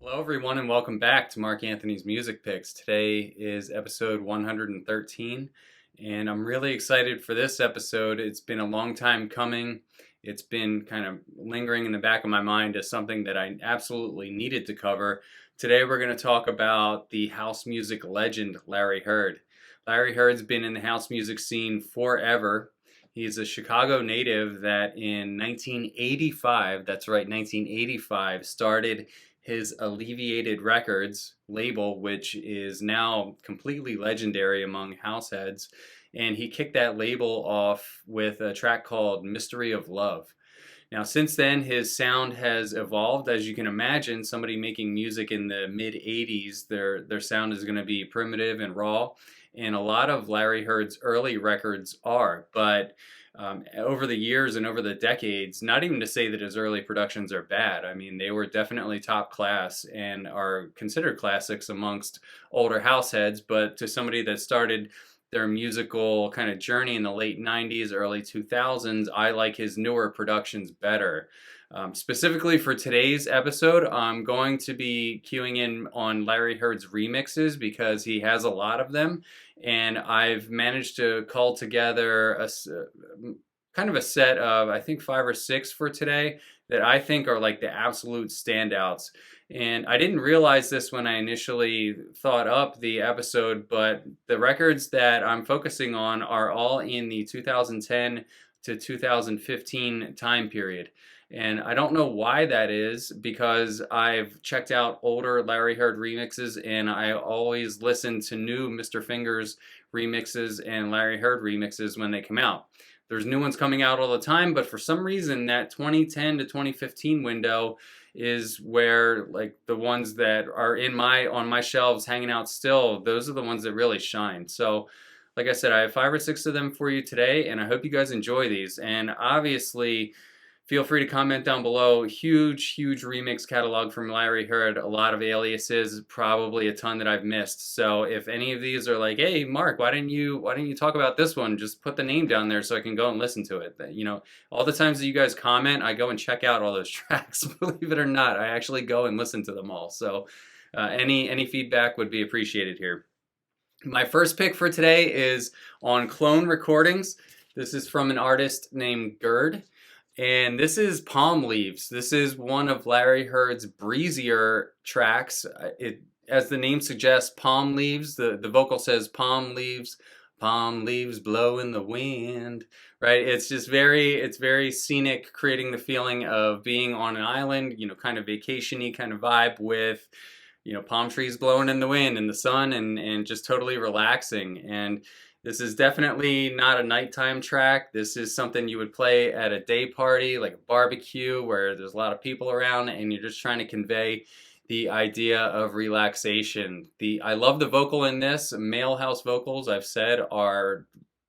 Hello everyone and welcome back to Mark Anthony's Music Picks. Today is episode 113 and I'm really excited for this episode. It's been a long time coming. It's been kind of lingering in the back of my mind as something that I absolutely needed to cover. Today we're going to talk about the house music legend Larry Heard. Larry Heard's been in the house music scene forever. He's a Chicago native that in 1985, that's right, 1985, started his Alleviated Records label, which is now completely legendary among house heads. And he kicked that label off with a track called Mystery of Love. Now, since then, his sound has evolved. As you can imagine, somebody making music in the mid-'80s, their sound is going to be primitive and raw. And a lot of Larry Heard's early records are. But over the years and over the decades, not even to say that his early productions are bad. I mean, they were definitely top class and are considered classics amongst older house heads. But to somebody that started their musical kind of journey in the late 90s, early 2000s, I like his newer productions better. Specifically for today's episode, I'm going to be queuing in on Larry Heard's remixes because he has a lot of them, and I've managed to cull together a kind of a set of, I think, 5 or 6 for today that I think are like the absolute standouts. And I didn't realize this when I initially thought up the episode, but the records that I'm focusing on are all in the 2010 to 2015 time period. And I don't know why that is, because I've checked out older Larry Heard remixes and I always listen to new Mr. Fingers remixes and Larry Heard remixes when they come out. There's new ones coming out all the time, but for some reason that 2010 to 2015 window is where, like, the ones that are on my shelves hanging out still, those are the ones that really shine. So like I said, I have 5 or 6 of them for you today, and I hope you guys enjoy these. And obviously, feel free to comment down below. Huge remix catalog from Larry Heard. A lot of aliases, probably a ton that I've missed. So if any of these are like, hey, Mark, why didn't you talk about this one? Just put the name down there so I can go and listen to it. You know, all the times that you guys comment, I go and check out all those tracks. Believe it or not, I actually go and listen to them all. So any feedback would be appreciated here. My first pick for today is on Clone Recordings. This is from an artist named Gerd. And this is Palm Leaves. This is one of Larry Heard's breezier tracks. As the name suggests, palm leaves. The vocal says palm leaves blow in the wind, right? It's just very scenic, creating the feeling of being on an island, you know, kind of vacation-y kind of vibe with, you know, palm trees blowing in the wind and the sun and just totally relaxing. And this is definitely not a nighttime track. This is something you would play at a day party, like a barbecue where there's a lot of people around and you're just trying to convey the idea of relaxation. I love the vocal in this. Male house vocals, I've said, are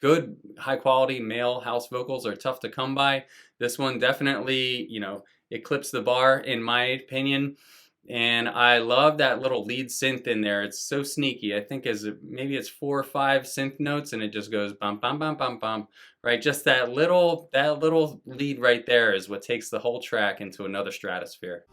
good, high quality male house vocals are tough to come by. This one definitely, you know, eclipsed the bar in my opinion. And I love that little lead synth in there. It's so sneaky. I think maybe it's 4 or 5 synth notes, and it just goes bum bum bum bum bum. Right, just that little lead right there is what takes the whole track into another stratosphere.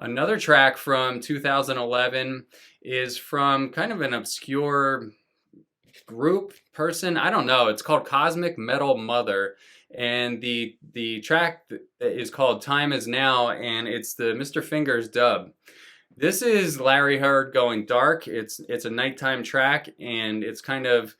Another track from 2011 is from kind of an obscure group, person, I don't know. It's called Cosmic Metal Mother, and the track is called Time Is Now, and it's the Mr. Fingers dub. This is Larry Heard going dark. It's a nighttime track, and it's kind of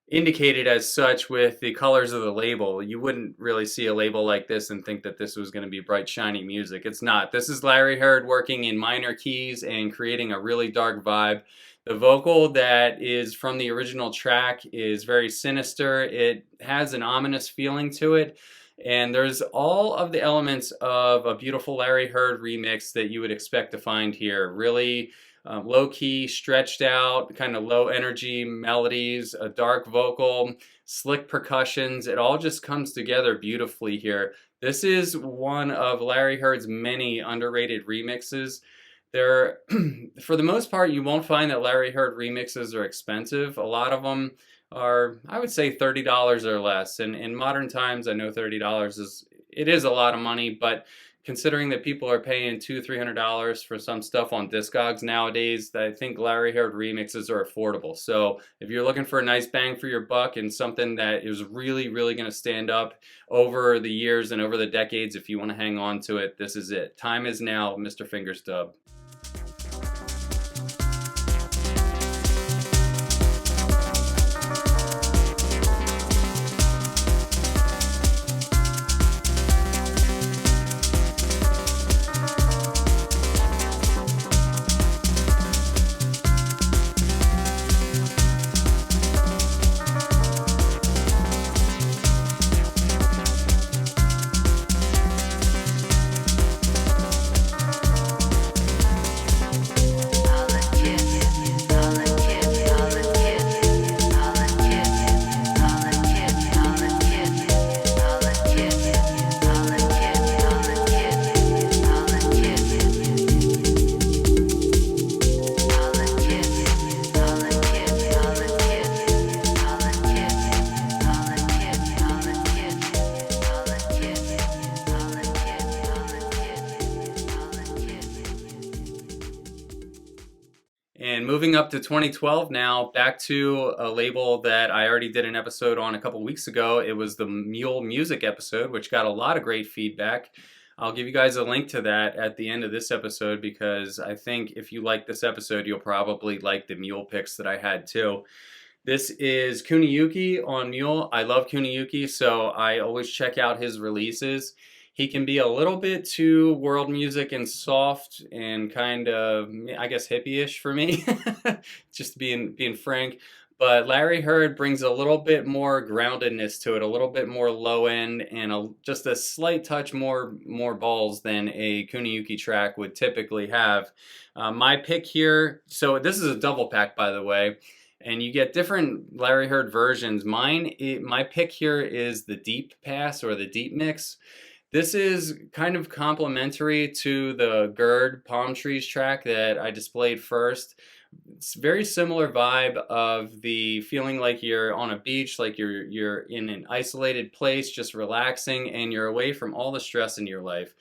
indicated as such with the colors of the label. You wouldn't really see a label like this and think that this was going to be bright, shiny music. It's not. This is Larry Heard working in minor keys and creating a really dark vibe. The vocal that is from the original track is very sinister. It has an ominous feeling to it. And there's all of the elements of a beautiful Larry Heard remix that you would expect to find here. Really low-key, stretched out, kind of low energy melodies, a dark vocal, slick percussions. It all just comes together beautifully here. This is one of Larry Heard's many underrated remixes. There, for the most part, you won't find that Larry Heard remixes are expensive. A lot of them are, I would say, $30 or less. And in modern times, I know $30 is a lot of money, but considering that people are paying $200-$300 for some stuff on Discogs nowadays, I think Larry Heard remixes are affordable. So if you're looking for a nice bang for your buck and something that is really, really going to stand up over the years and over the decades, if you want to hang on to it, this is it. Time Is Now, Mr. Fingers dub. And moving up to 2012 now, back to a label that I already did an episode on a couple weeks ago. It was the Mule music episode, which got a lot of great feedback. I'll give you guys a link to that at the end of this episode, because I think if you like this episode, you'll probably like the Mule picks that I had too. This is Kuniyuki on Mule. I love Kuniyuki, so I always check out his releases. He can be a little bit too world music and soft and kind of, I guess, hippie-ish for me, just being frank. But Larry Heard brings a little bit more groundedness to it, a little bit more low end, and just a slight touch more balls than a Kuniyuki track would typically have. My pick here, so this is a double pack, by the way, and you get different Larry Heard versions. My pick here is the Deep Pass or the Deep Mix. This is kind of complementary to the Gerd Palm Trees track that I displayed first. It's very similar vibe of the feeling like you're on a beach, like you're in an isolated place, just relaxing, and you're away from all the stress in your life.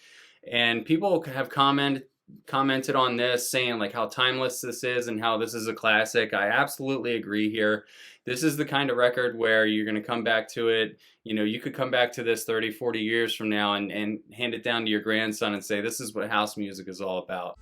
And people have commented on this, saying like how timeless this is and how this is a classic. I absolutely agree here. This is the kind of record where you're going to come back to it. You know, you could come back to this 30, 40 years from now and hand it down to your grandson and say, this is what house music is all about.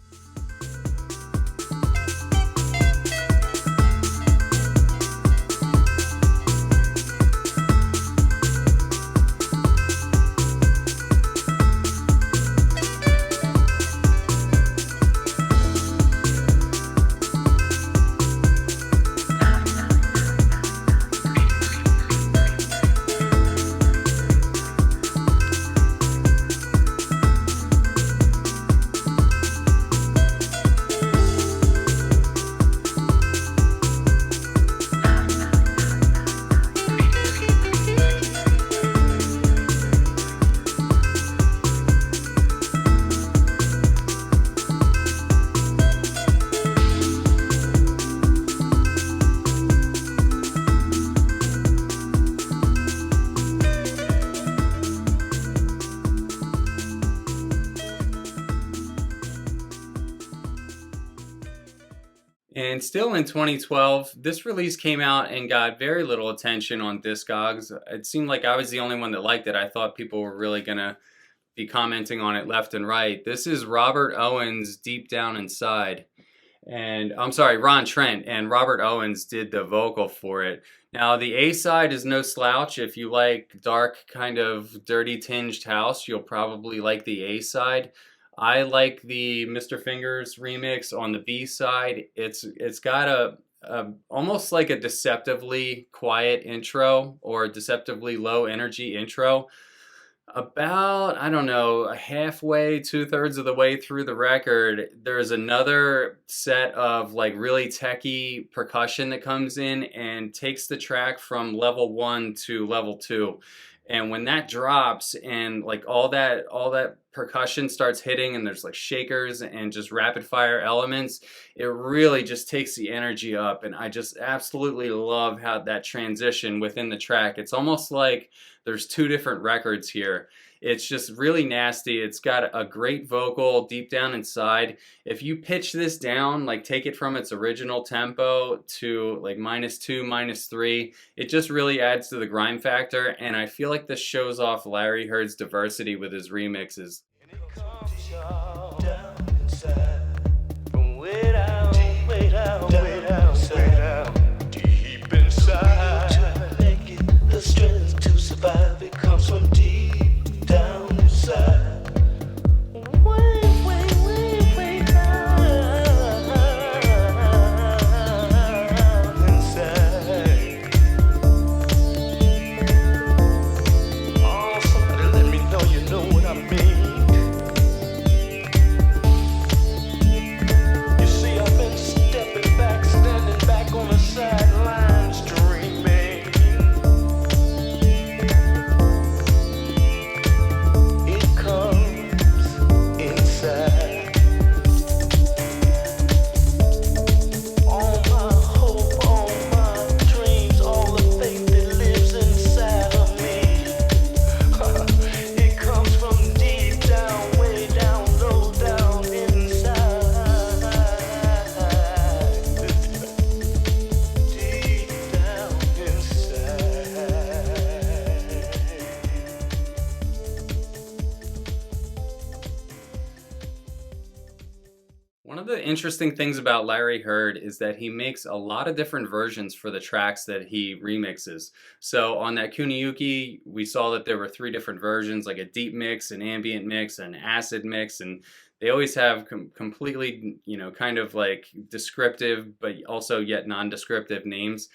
And still in 2012, this release came out and got very little attention on Discogs. It seemed like I was the only one that liked it. I thought people were really gonna be commenting on it left and right. This is Robert Owens' Deep Down Inside. And I'm sorry, Ron Trent and Robert Owens did the vocal for it. Now, the A side is no slouch. If you like dark, kind of dirty tinged house, you'll probably like the A side. I like the Mr. Fingers remix on the B side. It's got a almost like a deceptively quiet intro or a deceptively low energy intro. About, I don't know, halfway, 2/3 of the way through the record, there's another set of like really techy percussion that comes in and takes the track from level 1 to level 2. And when that drops and like all that percussion starts hitting and there's like shakers and just rapid fire elements, it really just takes the energy up. And I just absolutely love how that transition within the track. It's almost like there's two different records here. It's just really nasty. It's got a great vocal deep down inside. If you pitch this down, like take it from its original tempo to like -2, -3, it just really adds to the grime factor. And I feel like this shows off Larry Heard's diversity with his remixes. One of the interesting things about Larry Heard is that he makes a lot of different versions for the tracks that he remixes. So on that Kuniyuki, we saw that there were 3 different versions, like a deep mix, an ambient mix, an acid mix, and they always have completely, kind of like descriptive, but also yet non-descriptive names.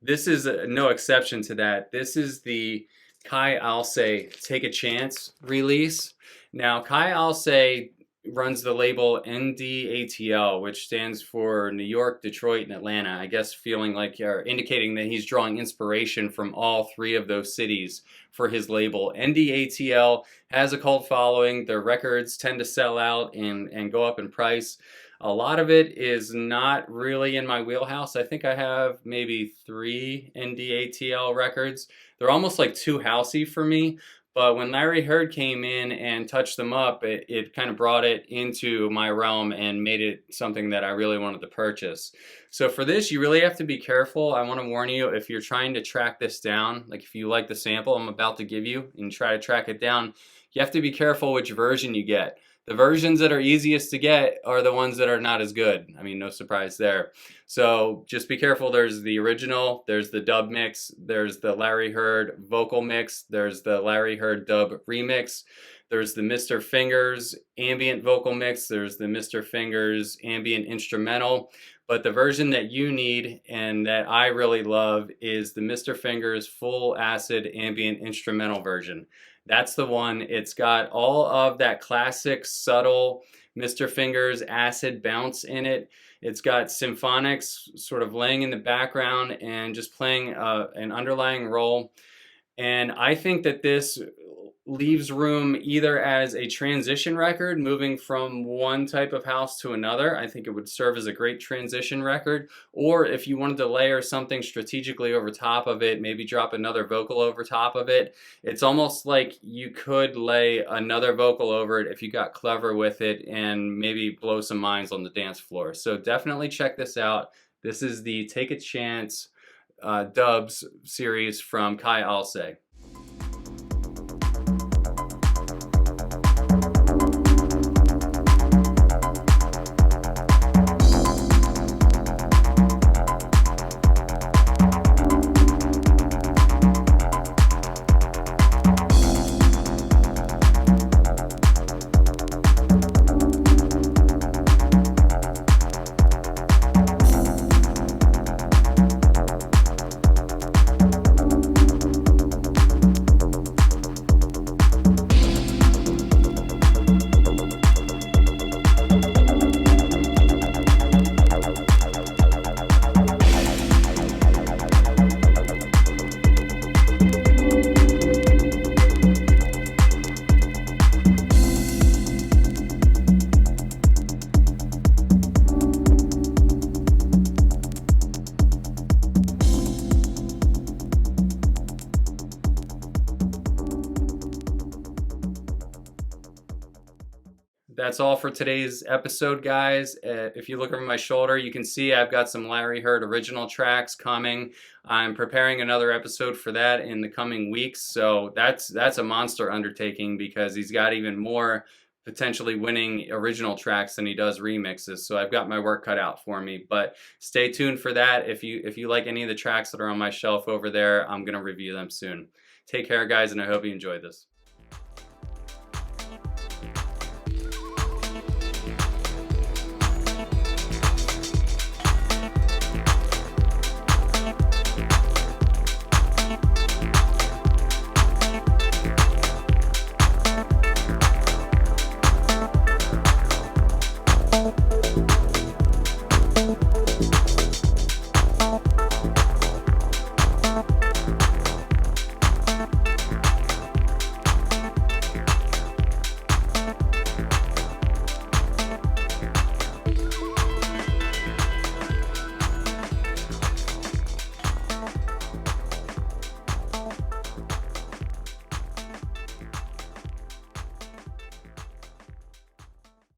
This is no exception to that. This is the Kai Alce Take a Chance release. Now, Kai Alce runs the label NDATL, which stands for New York, Detroit, and Atlanta. I guess feeling like or indicating that he's drawing inspiration from all 3 of those cities for his label. NDATL has a cult following. Their records tend to sell out and go up in price. A lot of it is not really in my wheelhouse. I think I have maybe 3 NDATL records. They're almost like too housey for me. But when Larry Heard came in and touched them up, it kind of brought it into my realm and made it something that I really wanted to purchase. So for this, you really have to be careful. I want to warn you, if you're trying to track this down, like if you like the sample I'm about to give you and try to track it down, you have to be careful which version you get. The versions that are easiest to get are the ones that are not as good. I mean, no surprise there. So just be careful. There's the original, there's the dub mix, there's the Larry Heard vocal mix, there's the Larry Heard dub remix, there's the Mr. Fingers ambient vocal mix, there's the Mr. Fingers ambient instrumental. But the version that you need and that I really love is the Mr. Fingers full acid ambient instrumental version. That's the one. It's got all of that classic subtle Mr. Fingers acid bounce in it. It's got symphonics sort of laying in the background and just playing an underlying role. And I think that this leaves room either as a transition record, moving from one type of house to another. I think it would serve as a great transition record. Or if you wanted to layer something strategically over top of it, maybe drop another vocal over top of it, it's almost like you could lay another vocal over it if you got clever with it and maybe blow some minds on the dance floor. So definitely check this out. This is the Take a Chance dubs series from Kai Alce. That's all for today's episode, guys. If you look over my shoulder, you can see I've got some Larry Heard original tracks coming. I'm preparing another episode for that in the coming weeks, so that's a monster undertaking because he's got even more potentially winning original tracks than he does remixes. So I've got my work cut out for me. But stay tuned for that. If you like any of the tracks that are on my shelf over there, I'm gonna review them soon. Take care, guys, and I hope you enjoyed this.